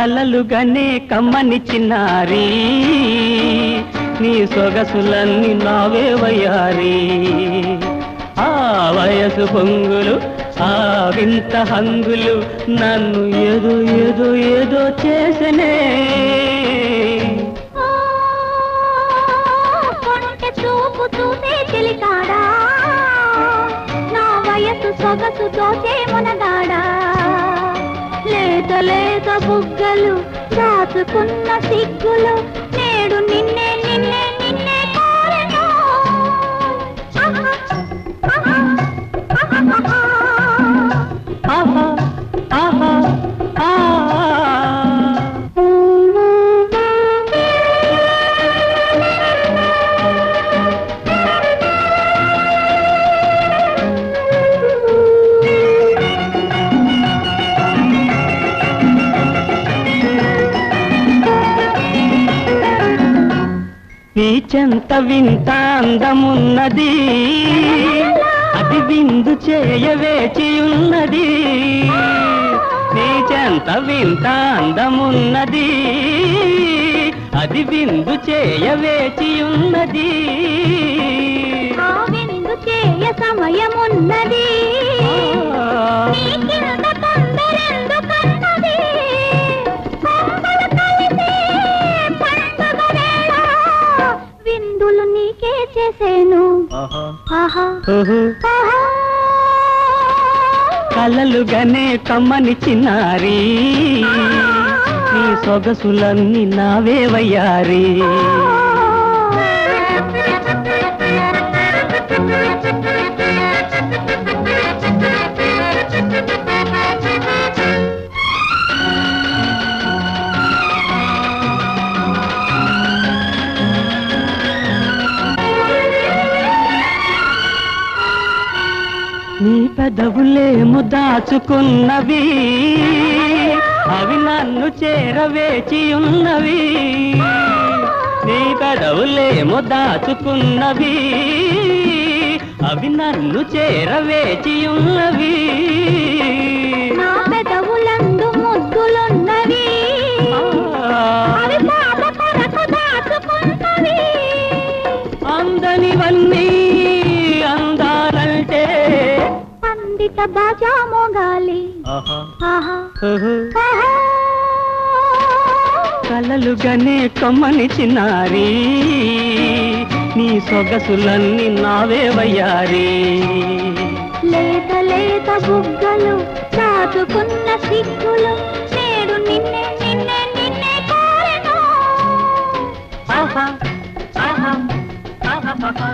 కలలుగానే కమ్మని చిన్నారి నీ సొగసులన్నీ నావే వయ్యారి ఆ వయసు పొంగులు ఆ వింత హంగులు నన్ను ఏదో ఏదో ఏదో చేసనే చూపు చూసే చెలికాడా నా వయసు సొగసు తోచే మునగాడా లేత లేత బుగ్గలు దాచుకున్న సిగ్గులు నేడు నిన్నే నిన్నే నిన్నే కోరెను ఆహా ఆహా నీ చెంత వింత అందమున్నది అది విందు చేయవేచియున్నది నీ చెంత వింత అందమున్నది అది విందు చేయవేచియున్నది ఆ విందు చేయ సమయమున్నది విందులు నీకే చేసేను కలలుగానే కమ్మని చిన్నారి నీ సొగసులన్నీ నావే వయ్యారి నీ పెదవులేము దాచుకున్నవి అవి నన్ను చేరవేచియున్నవి నీ పెదవులేము దాచుకున్నవి అవి నన్ను చేరవేచియున్నవి నా పెదవులందు ముద్దులున్నవి అవి పాప కొరకు దాచుకున్నవి అందనివన్నీ అందాలంటే పండిత బాజా మోగాలి కలలుగానే కమ్మని చిన్నారి నీ సొగసులన్నీ నావే వయ్యారి లేత లేత బుగ్గలు దాచుకున్న సిగ్గులు నేడు నిన్నే నిన్నే నిన్నే కోరెను ఆహా ఆహా ఆహా